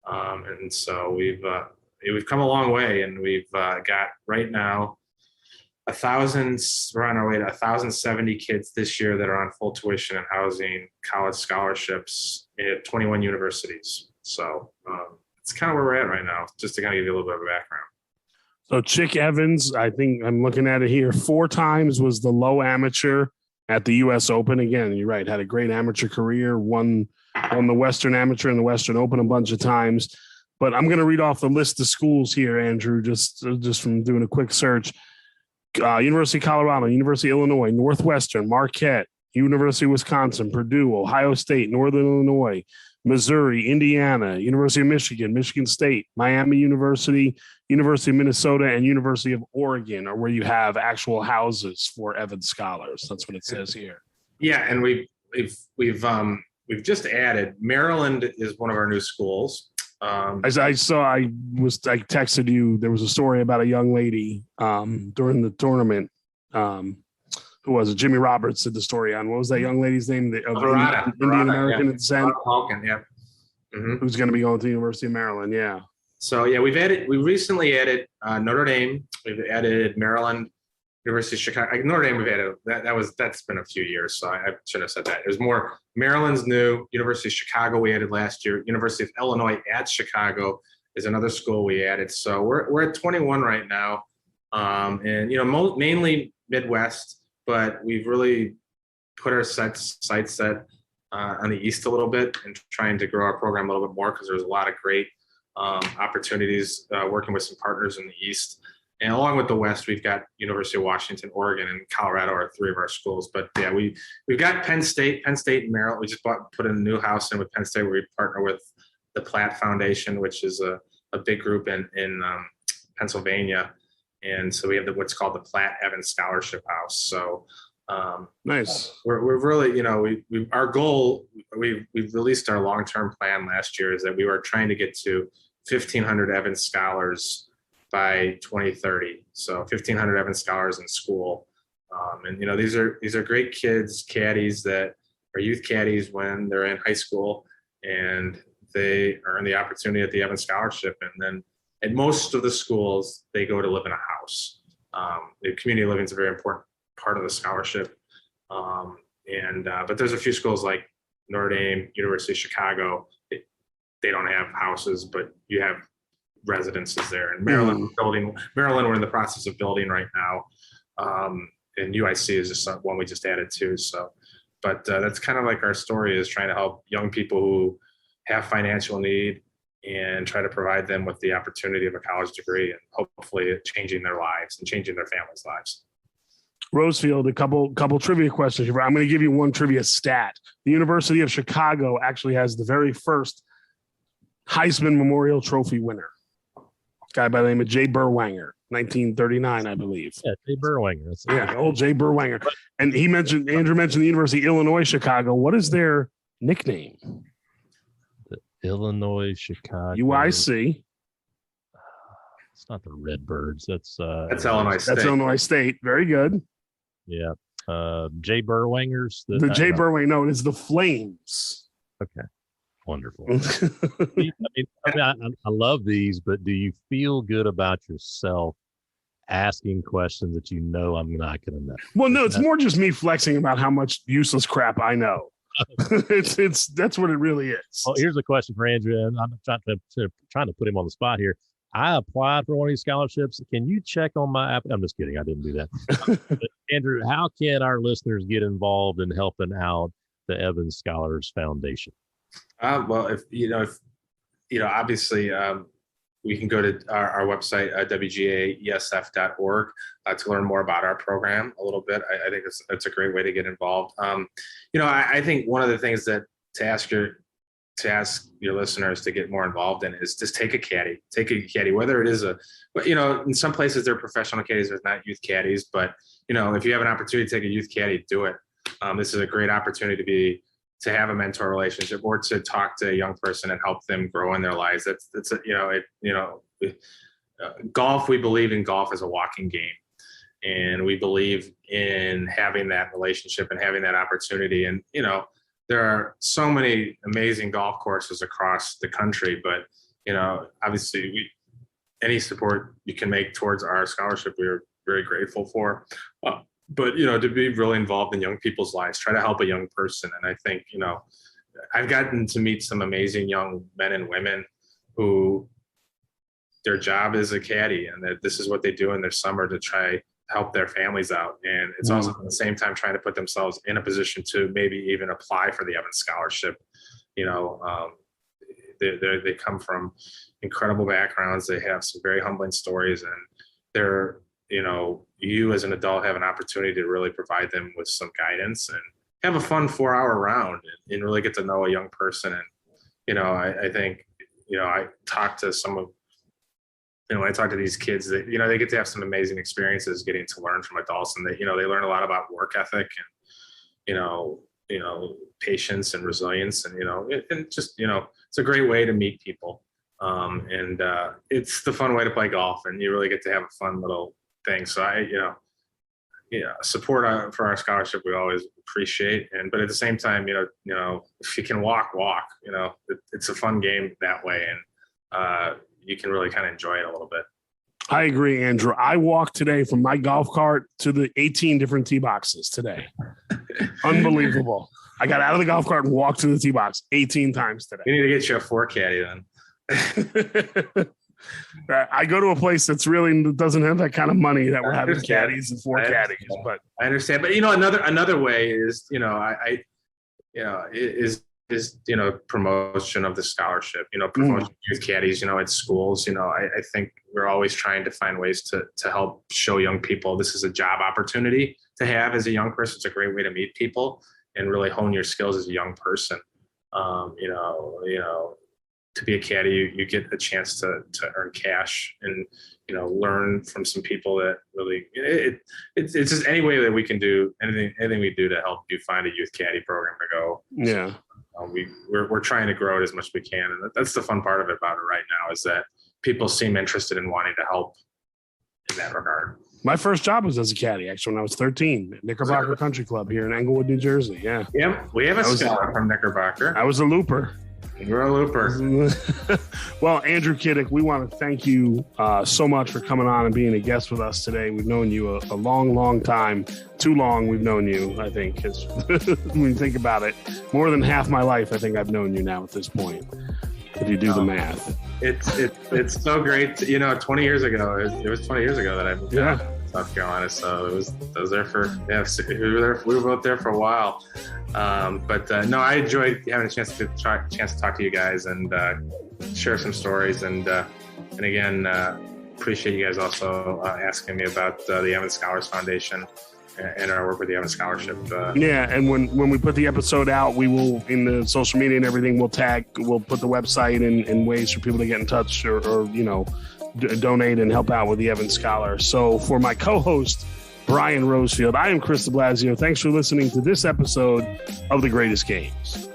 and so we've come a long way, and we've got right now we're on our way to 1,070 kids this year that are on full tuition and housing college scholarships at 21 universities. So it's kind of where we're at right now, just to kind of give you a little bit of a background. So Chick Evans, I think I'm looking at it here, 4 times was the low amateur at the U.S. Open. Again, you're right, had a great amateur career, won the Western Amateur and the Western Open a bunch of times. But I'm going to read off the list of schools here, Andrew, just from doing a quick search. University of Colorado, University of Illinois, Northwestern, Marquette, University of Wisconsin, Purdue, Ohio State, Northern Illinois, Missouri, Indiana, University of Michigan, Michigan State, Miami University, University of Minnesota, and University of Oregon are where you have actual houses for Evans Scholars. That's what it says here. Yeah, and we've just added Maryland is one of our new schools. I texted you. There was a story about a young lady during the tournament. Who was it? Jimmy Roberts did the story on. What was that young lady's name? Indian American descent. Falcon, yeah. Mm-hmm. Who's going to be going to the University of Maryland? Yeah. So yeah, we recently added Notre Dame. We've added Maryland, University of Chicago. Notre Dame we've added. That's been a few years, so I shouldn't have said that. There's more. Maryland's new. University of Chicago we added last year. University of Illinois at Chicago is another school we added. So we're at 21 right now, and mainly Midwest, but we've really put our sights set on the East a little bit and trying to grow our program a little bit more because there's a lot of great opportunities working with some partners in the East. And along with the West, we've got University of Washington, Oregon, and Colorado are 3 of our schools. But yeah, we've got Penn State and Maryland. We just put in a new house in with Penn State where we partner with the Platt Foundation, which is a big group in Pennsylvania. And so we have what's called the Platt Evans Scholarship House. So nice. We're really, our goal, we released our long-term plan last year is that we were trying to get to 1,500 Evans Scholars by 2030. So 1,500 Evans Scholars in school. And these are great kids, caddies that are youth caddies when they're in high school, and they earn the opportunity at the Evans Scholarship. And then at most of the schools, they go to live in a house. The community living is a very important part of the scholarship. But there's a few schools like Notre Dame, University of Chicago, they don't have houses, but you have residences there. And Maryland, we're in the process of building right now. And UIC is just one we just added too. So, but that's kind of like our story, is trying to help young people who have financial need and try to provide them with the opportunity of a college degree and hopefully changing their lives and changing their families' lives. Rosefield, a couple trivia questions. I'm going to give you one trivia stat. The University of Chicago actually has the very first Heisman Memorial Trophy winner. Guy by the name of Jay Berwanger, 1939, I believe. Yeah, Jay Berwanger. Old Jay Berwanger. And Andrew mentioned the University of Illinois Chicago. What is their nickname? The Illinois Chicago. UIC. It's not the Redbirds. That's Illinois State. That's Illinois State. Very good. Yeah. Jay Berwanger's. Jay Berwanger. No, it's the Flames. Okay. Wonderful. I love these, but do you feel good about yourself asking questions that you know I'm not going to know? Well, no, it's more just me flexing about how much useless crap I know. it's that's what it really is. Well, here's a question for Andrew, and I'm trying to put him on the spot here. I applied for one of these scholarships. Can you check on my app? I'm just kidding. I didn't do that. But Andrew, how can our listeners get involved in helping out the Evans Scholars Foundation? Well, if obviously we can go to our website, wgaesf.org, to learn more about our program a little bit. I think it's a great way to get involved. I think one of the things that to ask your listeners to get more involved in is just take a caddy, whether it is in some places they're professional caddies, there's not youth caddies, but if you have an opportunity to take a youth caddy, do it. This is a great opportunity to have a mentor relationship or to talk to a young person and help them grow in their lives. Golf, we believe in golf as a walking game, and we believe in having that relationship and having that opportunity. And, there are so many amazing golf courses across the country, but, obviously any support you can make towards our scholarship, we're very grateful for. But, to be really involved in young people's lives, try to help a young person. And I think, I've gotten to meet some amazing young men and women who their job is a caddy, and that this is what they do in their summer to try to help their families out. And it's also at the same time trying to put themselves in a position to maybe even apply for the Evans Scholarship. They come from incredible backgrounds. They have some very humbling stories, and they're, you as an adult have an opportunity to really provide them with some guidance and have a fun 4-hour round and really get to know a young person. And, I think, I talk to when I talk to these kids that, they get to have some amazing experiences getting to learn from adults, and they learn a lot about work ethic and, patience and resilience, and, and just, it's a great way to meet people. And it's the fun way to play golf, and you really get to have a fun little thing. So support for our scholarship, we always appreciate. But at the same time, if you can walk, it's a fun game that way. And you can really kind of enjoy it a little bit. I agree, Andrew. I walked today from my golf cart to the 18 different tee boxes today. Unbelievable. I got out of the golf cart and walked to the tee box 18 times today. You need to get you a 4 caddy then. I go to a place that's really doesn't have that kind of money that we're having caddies and 4 caddies. But I understand. But another way is promotion of the scholarship. Promotion of youth caddies. At schools. I think we're always trying to find ways to help show young people this is a job opportunity to have as a young person. It's a great way to meet people and really hone your skills as a young person. To be a caddy, you get a chance to earn cash and, learn from some people that really, it's just any way that we can do anything we do to help you find a youth caddy program to go. Yeah. We're trying to grow it as much as we can. And that's the fun part of it right now is that people seem interested in wanting to help in that regard. My first job was as a caddy, actually, when I was 13 at Knickerbocker Country Club here in Englewood, New Jersey. Yeah. Yep. We have a scholar from Knickerbocker. I was a looper. You're a looper. Well, Andrew Kitick, we want to thank you so much for coming on and being a guest with us today. We've known you a long, long time. Too long we've known you, I think. When you think about it, more than half my life, I think I've known you now at this point, if you do the math. It's so great. 20 years ago, it was 20 years ago that I moved to South Carolina. So I was there we were both there for a while. But I enjoyed having a chance to talk to you guys and share some stories. And again, appreciate you guys also asking me about the Evans Scholars Foundation and our work with the Evans Scholarship. And when we put the episode out, we will, in the social media and everything, we'll put the website and ways for people to get in touch or donate and help out with the Evans Scholar. So for my co-host, Brian Rosefield, I am Chris de Blasio. Thanks for listening to this episode of The Greatest Games.